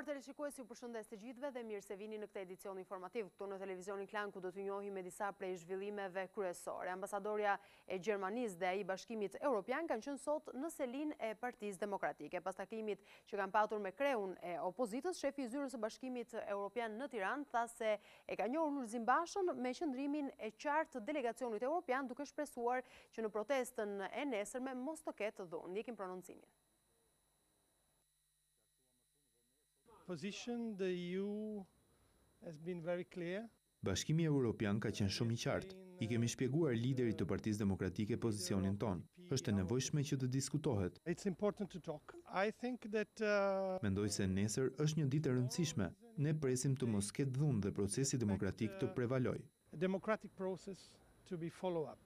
nderuar teleshikues, ju përshëndes të gjithëve dhe mirë se vini në këtë edicion informativ këtu në televizionin Klan, ku do t'ju njohim me disa prej zhvillimeve kryesore. Ambasadorja e Gjermanisë dhe ai Bashkimit Evropian kanë qenë sot në selinë e Partisë Demokratike. Pas takimit që kanë patur me kreun e opozitës, shefi i zyrës së Bashkimit Evropian në Tiranë tha se e ka njohur Lulzim Bashën me qëndrimin e qartë të delegacionit evropian, duke shpresuar që në protestën e nesërme mos të ketë dhunë. Ndjekim prononcimin. Position, the EU has been very clear. Bashkimi Evropian ka qenë shumë i qartë. I kemi shpjeguar liderit të Partisë Demokratike pozicionin ton. Është e nevojshme që të diskutohet. It's important to talk. I think that Mendoj se nesër është një ditë e rëndësishme. Ne presim të mos ketë dhunë dhe procesi demokratik të prevaloj. a democratic process to be follow up.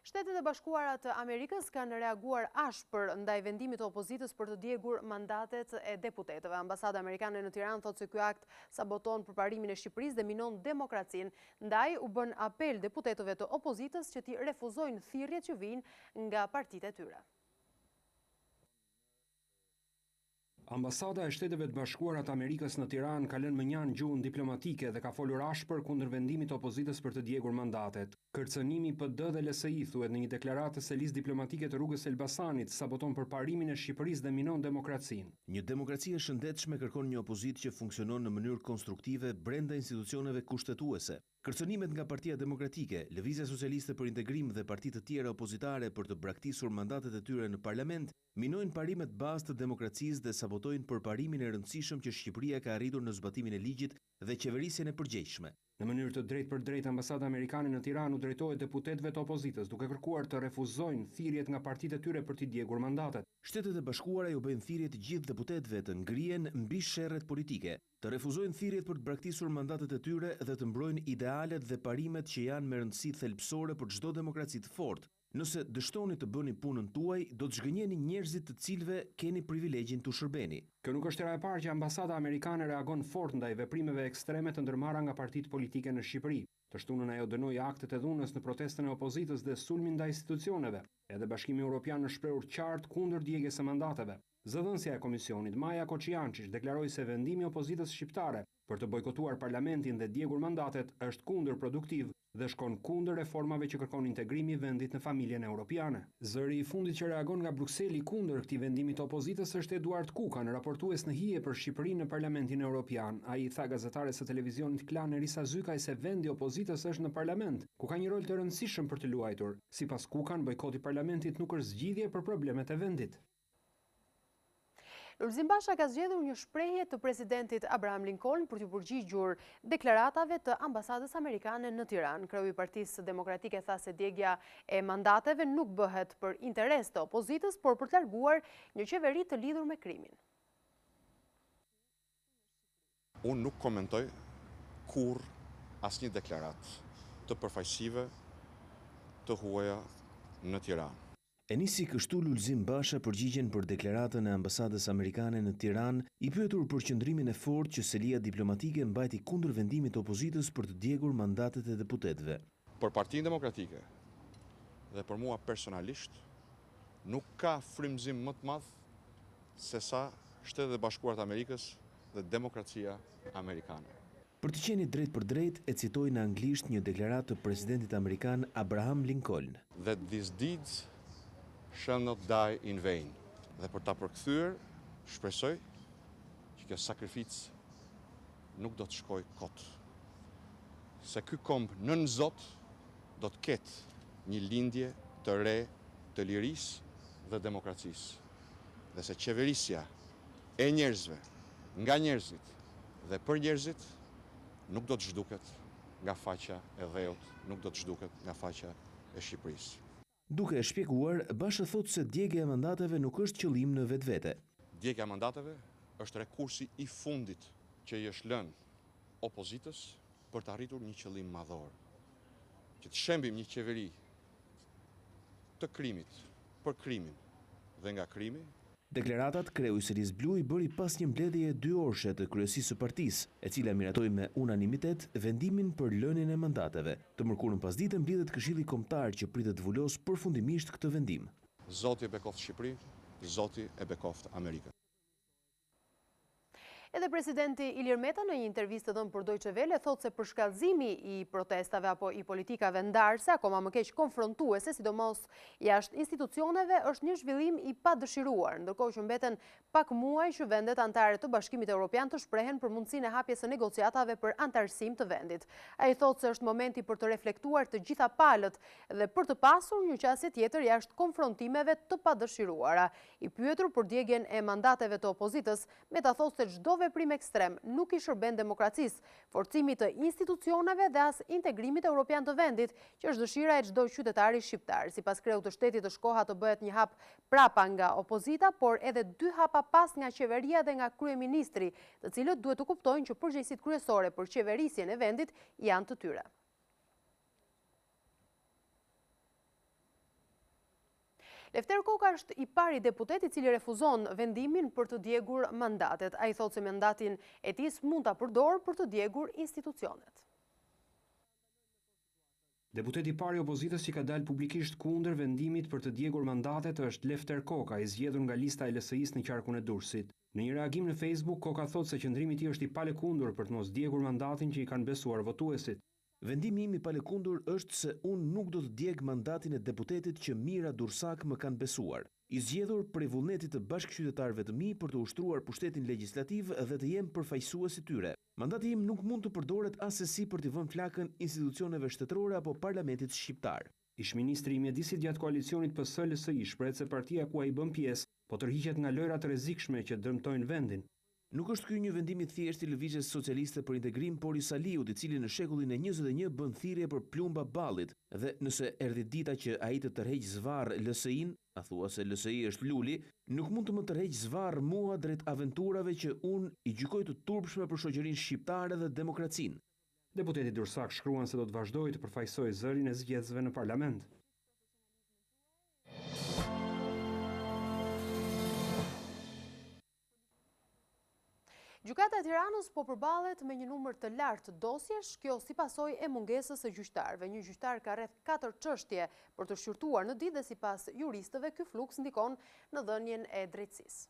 Shtetet e Bashkuara të Amerikës kanë reaguar ashpër ndaj vendimit të opozitës për të djegur mandatet e deputetëve. Ambasada amerikane në Tiranë thotë se ky akt saboton përparimin e Shqipërisë dhe minon demokracinë. Ndaj u bën apel deputetëve të opozitës që t'i refuzojnë thirrjet që vijnë nga partitë e tyre. Ambasada e Shteteve të Bashkuara të Amerikës në Tiranë ka lënë mënjan gjuhën diplomatike dhe ka folur ashpër kundër vendimit të opozitës për të djegur mandatet. Kërcënimi PD dhe LSI, thuhet në një deklaratë se listë diplomatike të rrugës Elbasanit, saboton përparimin e Shqipërisë dhe minon demokracinë. Një demokraci e shëndetshme kërkon një opozitë që funksionon në mënyrë konstruktive brenda institucioneve kushtetuese. Kërcënimet nga Partia Demokratike, Lëvizja Socialiste për Integrim dhe partitë të tjera opozitare për të braktisur mandatet e tyre në parlament, minojnë parimet bazë të demokracisë dhe sabotojnë përparimin e rëndësishëm që Shqipëria ka arritur në zbatimin e ligjit dhe qeverisjen e përgjegjshme. Në mënyrë të drejtë për drejtë, Ambasada amerikane në Tiranë u drejtohet deputetëve të opozitës, duke kërkuar të refuzojnë thirrjet nga partitë e tyre për t'i djegur mandatet. Shtetet e Bashkuara ju bëjnë thirrje të gjithë deputetëve të ngrihen mbi sherrret politike, të refuzojnë thirrjet për të braktisur mandatet e tyre dhe të mbrojnë idealet dhe parimet që janë me rëndësi thelbësore për çdo demokraci të fortë. Nëse dështoni të bëni punën tuaj, do të zhgënjeni njerëzit të cilëve keni privilegjin të shërbeni. Kjo nuk është hera e parë që ambasada amerikane reagon fort ndaj veprimeve ekstreme të ndërmarra nga partitë politike në Shqipëri. Të shtunën ajo dënoi aktet e dhunës në protestën e opozitës dhe sulmin ndaj institucioneve. Edhe Bashkimi Evropian është shprehur qartë kundër djegjes së mandateve. Zëdhënësja e komisionit Maja Koçiançish deklaroi se vendimi i opozitës shqiptare për të bojkotuar parlamentin dhe djegur mandatet është kundërproduktiv dhe shkon kundër reformave që kërkon integrimi i vendit në familjen europiane. Zëri i fundit që reagon nga Brukseli kundër këtij vendimi të opozitës është Eduard Kukan, raportues në hije për Shqipërinë në Parlamentin Evropian. Ai tha gazetares së televizionit Klan Erisa Zykaj se vendi i opozitës është në parlament, ku ka një rol të rëndësishëm për të luajtur. Sipas Kukan, bojkoti i parlamentit nuk është zgjidhje për problemet e vendit. Lulzim Basha ka zgjedhur një shprehje të presidentit Abraham Lincoln për të përgjigjur deklaratave të ambasadës amerikane në Tiranë. Kreu i Partisë Demokratike tha se djegja e mandateve nuk bëhet për interes të opozitës, por për të larguar një qeveri të lidhur me krimin. Unë nuk komentoj kur asnjë deklarat të përfaqësive të huaja në Tiranë. E nisi kështu Lulzim Basha përgjigjen për deklaratën e ambasadës amerikane në Tiranë, i pyetur për qëndrimin e fortë që selia diplomatike mbajti kundër vendimit të opozitës për të djegur mandatet e deputetëve. Për Partinë Demokratike dhe për mua personalisht nuk ka frymëzim më të madh se sa Shtetet e Bashkuara të Amerikës dhe demokracia amerikane. Për të qenë drejt për drejt, e citoi në anglisht një deklaratë të presidentit amerikan Abraham Lincoln. That these deeds shall not die in vain. Dhe për ta përkthyer, shpresoj që kjo sakrificë nuk do të shkojë kot. Se ky komb nën Zot do të ketë një lindje të re të lirisë dhe demokracisë. Dhe se qeverisja e njerëzve, nga njerëzit dhe për njerëzit nuk do të zhduket nga faqja e dheut, nuk do të zhduket nga faqja e Shqipërisë. Duke e shpjeguar, Basha thotë se djegja e mandateve nuk është qëllim në vetvete. Djegja e mandateve është rekursi i fundit që i është lënë opozitës për të arritur një qëllim madhor. Që të shembim një qeveri të krimit për krimin dhe nga krimi. Deklaratat kreu i Serisë Blu i bëri pas një mbledhjeje 2 orëshe të kryesisë së partisë, e cila miratoi me unanimitet vendimin për lënien e mandateve. Të mërkurën pasdite mbledhet Këshilli Kombëtar që pritet të vulosë përfundimisht këtë vendim. Zoti e bekoftë Shqipërinë, Zoti e bekoft Amerikën. Edhe presidenti Ilir Meta në një intervistë dhënë për Deutsche Welle thotë se për shkallëzimi i protestave apo i politikave ndarëse, akoma më keq konfrontuese, sidomos jashtë institucioneve, është një zhvillim i padëshiruar, ndërkohë që mbeten pak muaj që vendet anëtare të Bashkimit Evropian të shprehen për mundësinë e hapjes së negociatave për anëtarësim të vendit. Ai thotë se është momenti për të reflektuar të gjitha palët dhe për të pasur një qasje tjetër jashtë konfrontimeve të padëshiruara. I pyetur për djegjen e mandateve të opozitës, Meta thotë se çdo veprim ekstrem nuk i shërben demokracisë, forcimit të institucioneve dhe as integrimit evropian të vendit, që është dëshira e çdo qytetari shqiptar. Sipas kreut të shtetit të shkoha të bëhet një hap prapa nga opozita, por edhe 2 hapa pas nga qeveria dhe nga kryeministri, të cilët duhet të kuptojnë që përgjegjësitë kryesore për qeverisjen e vendit janë të tyre. Lefter Koka është i pari deputet i cili refuzon vendimin për të djegur mandatet. Ai thotë se mandatin e tij mund ta përdorë për të djegur institucionet. Deputeti i pari i opozitës që ka dalë publikisht kundër vendimit për të djegur mandatet është Lefter Koka, i zgjedhur nga lista e LSI-s në qarkun e Durrësit. Në një reagim në Facebook, Koka thotë se qëndrimi i tij është i palekundur për të mos djegur mandatin që i kanë besuar votuesit. Vendimi im i palekundur është se unë nuk do të djeg mandatin e deputetit që Mira Dursak më kanë besuar. I zgjedhur prej vullnetit të bashkëqytetarëve të mi për të ushtruar pushtetin legjislativ dhe të jem përfaqësues i tyre. Mandati im nuk mund të përdoret asesi për të vënë flakën institucioneve shtetërore apo parlamentit shqiptar. Ish-ministri i mjedisit gjatë koalicionit PS-LSI shpreh se partia ku ai bën pjesë po tërhiqet nga lojrat rrezikshme që dëmtojnë vendin. Nuk është ky një vendim i thjeshtë i lëvizjes socialiste për integrim, por i Saliut, i cili në shekullin e 21 bën thirrje për plumba ballit, dhe nëse erdhi dita që ai të tërheq zvarr LSI-n, a thua se LSI është luli, nuk mund të më tërheq zvarr mua drejt aventurave që unë i gjykoj të turpshme për shoqërinë shqiptare dhe demokracinë. Deputeti Dursak shkruan se do të vazhdojë të përfaqësojë zërin e zgjedhësve në parlament. Gjykata e Tiranës po përballet me një numër të lartë dosjesh, kjo si pasojë e mungesës së gjyqtarëve. Një gjyqtar ka rreth 4 çështje për të shqyrtuar në ditë dhe sipas juristëve ky fluks ndikon në dhënien e drejtësisë.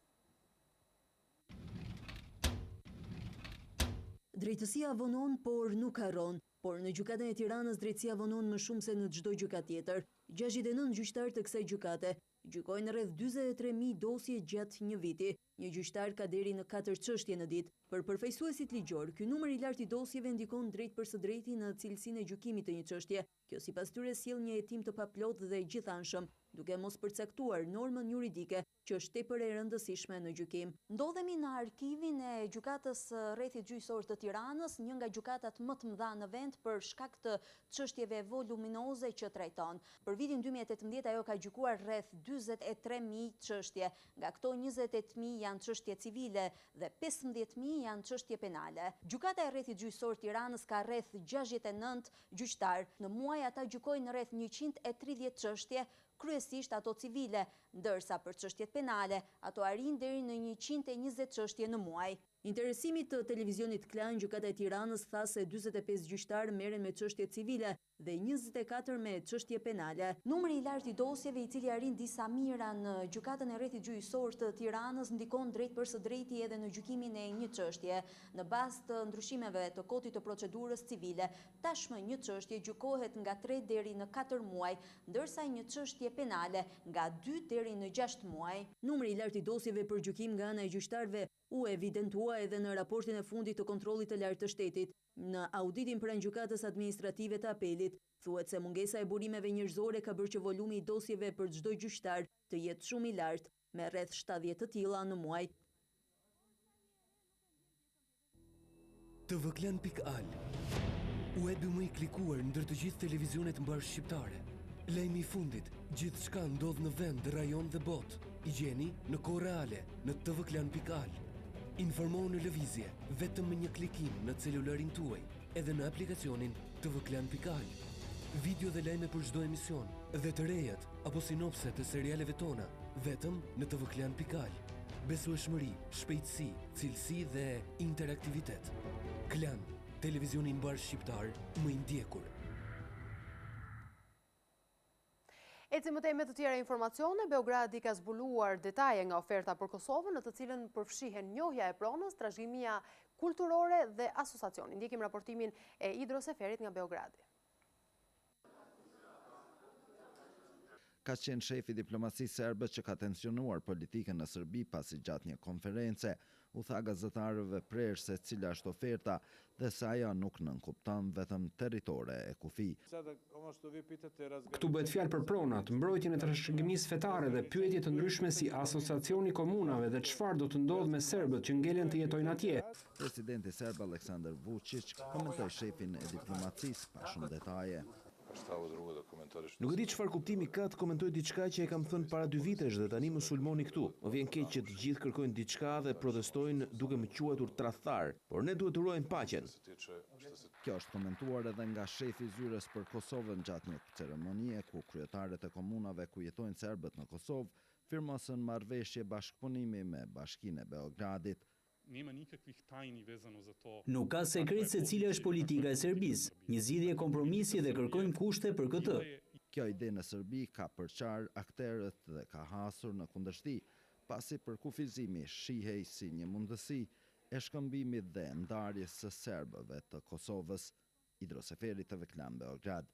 Drejtësia vonon, por nuk harron. Por në gjykatën e Tiranës drejtësia vonon më shumë se në çdo gjykatë tjetër. 69 gjyqtarë të kësaj gjykate gjykojnë rreth 43.000 dosje gjatë një viti. Një gjyqtar ka deri në 4 çështje në ditë. Për përfaqësuesit ligjor, ky numër i lartë i dosjeve ndikon drejt për së drejti në cilësinë e gjykimit të një çështje. Kjo sipas tyre sjell një hetim të paplot dhe gjithanshëm, duke mos përcaktuar normën juridike që është tepër e rëndësishme në gjykim. Ndodhemi në arkivin e gjykatës rrethit gjyqësor të Tiranës, një nga gjykatat më të mëdha në vend për shkak të çështjeve voluminoze që trajton. Për vitin 2018 ajo ka gjykuar rreth 43.000 çështje, nga këto 28.000 janë çështje civile dhe 15.000 janë çështje penale. Gjykata e rrethit gjyqësor Tiranës ka rreth 69 gjyqtar. Në muaj ata gjykojnë rreth 130 çështje, kryesisht ato civile, ndërsa për çështjet penale ato arrin deri në 120 çështje në muaj. Interesimi të televizionit Klan, gjykata e Tiranës tha se 45 gjyqtar merren me çështje civile dhe 24 me çështje penale. Numri i lartë i dosjeve i cili arrin disa mijëra në gjykatën e rrethit gjyqësor të Tiranës ndikon drejt për së drejti edhe në gjykimin e një çështje. Në bazë të ndryshimeve të kodit të procedurës civile, tashmë një çështje gjykohet nga 3 deri në 4 muaj, ndërsa një çështje penale nga 2 deri në 6 muaj. Numri i lartë i dosjeve për gjykim nga ana e gjyqtarëve u evidentua edhe në raportin e fundit të kontrollit të lartë të shtetit. Në auditin pranë gjykatës administrative të apelit, thuhet se mungesa e burimeve njerëzore ka bërë që volumi i dosjeve për çdo gjyqtar të jetë shumë i lartë, me rreth 70 të tilla në muaj. tvklan.al, webi më i klikuar ndër të gjithë televizionet mbar shqiptare. Lajmi i fundit, gjithçka ndodh në vend, rajon dhe botë. I gjeni në kohë reale në tvklan.al. Informohu në lëvizje vetëm me një klikim në celularin tuaj, edhe në aplikacionin tvklan.al. Video dhe lajme për çdo emision, dhe të rejat apo sinopse të serialeve tona, vetëm në tvklan.al. Besueshmëri, shpejtësi, cilësi dhe interaktivitet. Klan, televizioni mbar shqiptar më i ndjekur. Ecim më tej me të tjera informacione, Beogradi ka zbuluar detaje nga oferta për Kosovën, në të cilën përfshihen njohja e pronës, trashëgimia kulturore dhe asociacioni. Ndjekim raportimin e Idros Seferit nga Beogradi. Ka qenë shefi diplomacisë serbe që ka tensionuar politikën në Serbi pasi gjatë një konference u tha gazetarëve prerë se cila është oferta dhe se ajo nuk nënkupton vetëm territore e kufi. Këtu bëhet fjalë për pronat, mbrojtjen e trashëgimisë fetare dhe pyetje të ndryshme si asociacioni komunave dhe çfarë do të ndodhë me serbët që ngelen të jetojnë atje. Presidenti serb Aleksandar Vučić komentoi shefin e diplomacisë pa shumë detaje. Nuk e di çfarë kuptimi ka të komentoj diçka që e kam thënë para 2 vitesh dhe tani më sulmoni këtu. Më vjen keq që të gjithë kërkojnë diçka dhe protestojnë duke më quajtur tradhtar, por ne duhet të ruajmë paqen. Kjo është komentuar edhe nga shefi i zyres për Kosovën gjatë një ceremonie ku kryetarët e komunave ku jetojnë serbët në Kosovë firmosën marrëveshje bashkëpunimi me Bashkinë e Beogradit. Nuk ka sekret se cila është politika e Serbisë, një zgjidhje kompromisi dhe kërkojmë kushte për këtë. Kjo ide në Serbi ka përqar akterët dhe ka hasur në kundërshti, pasi përkufizimi shihej si një mundësi e shkëmbimit dhe ndarjes së serbëve të Kosovës. Idros Seferi, TV Klan, Beograd.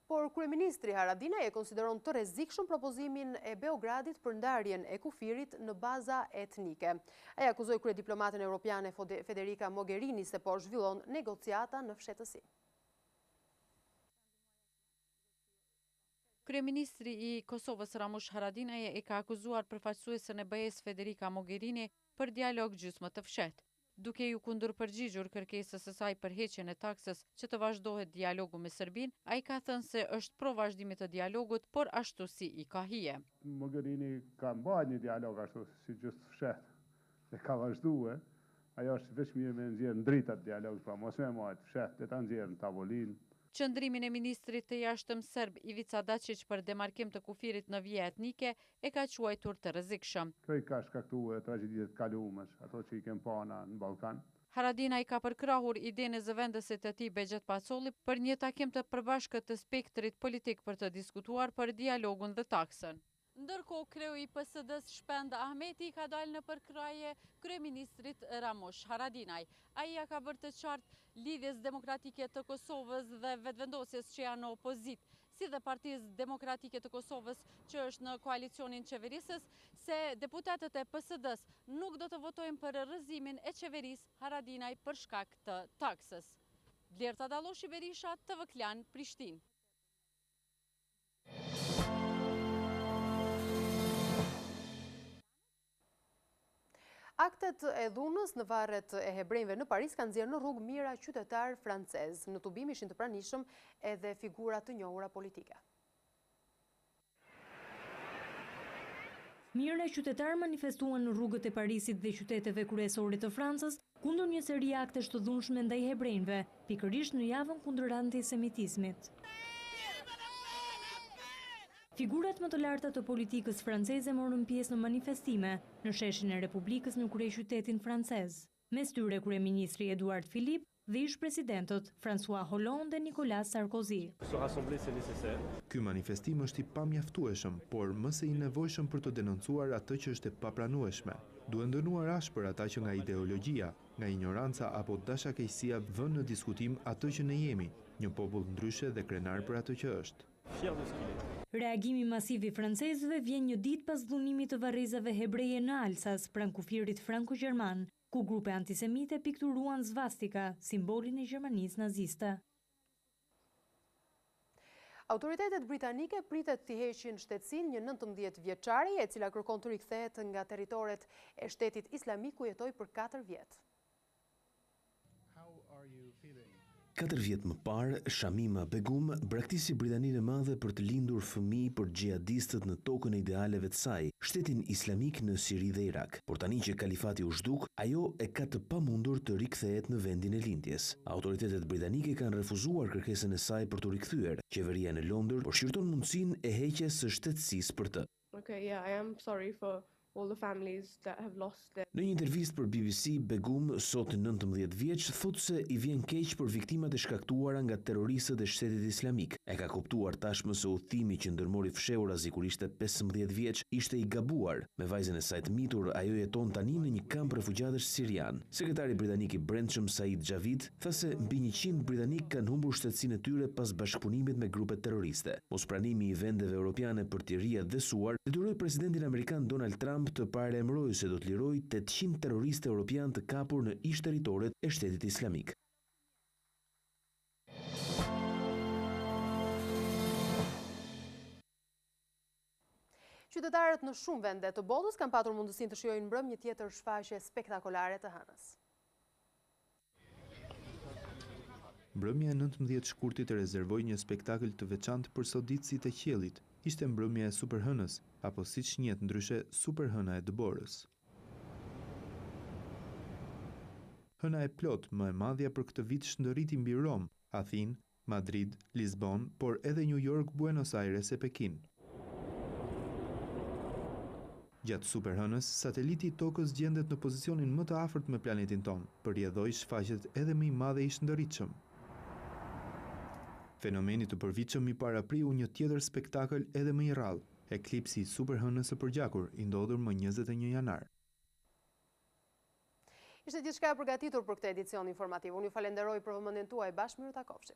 Por kryeministri Haradinaj e konsideron të rrezikshëm propozimin e Beogradit për ndarjen e kufirit në baza etnike. Ai akuzoi kryediplomaten europiane Federica Mogherini se po zhvillon negociata në fshehtësi. Kryeministri i Kosovës Ramush Haradinaj e ka akuzuar përfaqësuesen e BE-s Federica Mogherini për dialog gjysmë të fshehtë. Duke ju kundërpërgjigjur kërkesës së saj për heqjen e taksës që të vazhdohet dialogu me Serbinë, ai ka thënë se është pro vazhdimit të dialogut, por ashtu si i ka hije. Mogherini ka mbajtur një dialog ashtu si gjysmë fshehtë dhe ka vazhduar. Ajo është vetëm me nxjerr ndritat dialog, pra mos më marrë fshehtë, të ta nxjerr në tavolinë. Qëndrimin e ministrit të jashtëm serb Ivica Dačić për demarkim të kufirit në vije etnike e ka quajtur të rrezikshëm. Kjo i ka shkaktuar tragjeditë të kaluamës, ato që i kem pana në Ballkan. Haradinaj ka përkrahur idenë e zëvendësit të tij Bexhet Pacolli për një takim të përbashkët të spektrit politik për të diskutuar për dialogun dhe taksën. Ndërkohë, kreu i PSD-s Shpend Ahmeti ka dalë në përkraje kryeministrit Ramush Haradinaj. Ai ja ka bërë të qartë lidhjes demokratike të Kosovës dhe vetëvendosjes që janë në opozitë, si dhe Partisë Demokratike të Kosovës që është në koalicionin qeverisës, se deputatët e PSD-s nuk do të votojnë për rrëzimin e qeverisë Haradinaj për shkak të taksës. Vlerta Dalloshi Berisha, TV Klan, Prishtinë. Aktet e dhunës në varret e hebrejve në Paris kanë nxjerrë në rrugë mijëra qytetar francez. Në tubim ishin të pranishëm edhe figura të njohura politike. Mijëra qytetar manifestuan në rrugët e Parisit dhe qyteteve kryesore të Francës kundër një seri aktesh të dhunshme ndaj hebrejve, pikërisht në javën kundër antisemitizmit. Figurat më të larta të politikës franceze morën pjesë në manifestime në sheshin e Republikës në kryeqytetin francez. Mes tyre kryeministri Edouard Philippe dhe ish-presidentët François Hollande dhe Nicolas Sarkozy. Ky manifestim është i pamjaftueshëm, por më së i nevojshëm për të denoncuar atë që është e papranueshme. Duhet ndënuar ashpër ata që nga ideologjia, nga ignoranca apo dashakeqësia vënë në diskutim atë që ne jemi, një popull ndryshe dhe krenar për atë që është. Reagimi masiv i francezëve vjen një ditë pas dhunimit të varrezave hebreje në Alsas, pranë kufirit franko-gjerman, ku grupe antisemite pikturuan svastika, simbolin e Gjermanisë naziste. Autoritetet britanike pritet të heqin shtetësinë një 19 vjeçare, e cila kërkon të rikthehet nga territoret e shtetit islamik ku jetoi për 4 vjet. 4 vjet më parë, Shamima Begum braktisi Britaninë e Madhe për të lindur fëmijë për xhihadistët në tokën e idealeve të saj, shtetin islamik në Siri dhe Irak. Por tani që kalifati u zhduk, ajo e ka të pamundur të rikthehet në vendin e lindjes. Autoritetet britanike kanë refuzuar kërkesën e saj për të rikthyer. Qeveria në Londër por shqyrton mundësinë e heqjes së shtetësisë për të. Okay, yeah, I am sorry for all the families that have lost their... Në një intervistë për BBC, Begum, sot 19 vjeç, thotë se i vjen keq për viktimat e shkaktuara nga terroristët e Shtetit Islamik. E ka kuptuar tashmë se udhëtimi që ndërmori fshehurazi kur ishte 15 vjeç ishte i gabuar. Me vajzën e saj të mitur, ajo jeton tani në një kamp refugjatësh sirian. Sekretari britanik i brendshëm Said Javid tha se mbi 100 britanik kanë humbur shtetësinë e tyre pas bashkëpunimit me grupe terroriste. Mospranimi i vendeve europiane për t'i riadhesuar detyroi presidentin amerikan Donald Trump të paremërojë se do të lirojë 800 terroristë europian të kapur në ish territoret e Shtetit Islamik. Qytetarët në shumë vende të botës kanë patur mundësinë të shijojnë mbrëm një tjetër shfaqje spektakolare të hënës. Mbrëmja e 19 shkurtit e rezervoi një spektakël të veçantë për soditësit e qiellit. Ishte mbrëmja e superhënës, apo siç njihet ndryshe superhëna e dëborës. Hëna e plot më e madhja për këtë vit shndërriti mbi Rom, Athinë, Madrid, Lisbon, por edhe New York, Buenos Aires e Pekin. Gjatë superhënës, sateliti i tokës gjendet në pozicionin më të afërt me planetin tonë, përrjedhoi shfaqjet edhe më i madh e i shndërritshëm. Fenomeni të përvitshëm i parapriu një tjetër spektakël edhe më i rrallë, eklipsi i superhënës së përgjakur, i ndodhur më 21 janar. Ishte gjithçka e përgatitur për këtë edicion informativ. Unë ju falenderoj për vëmendjen tuaj. Bashkë miru takofshim.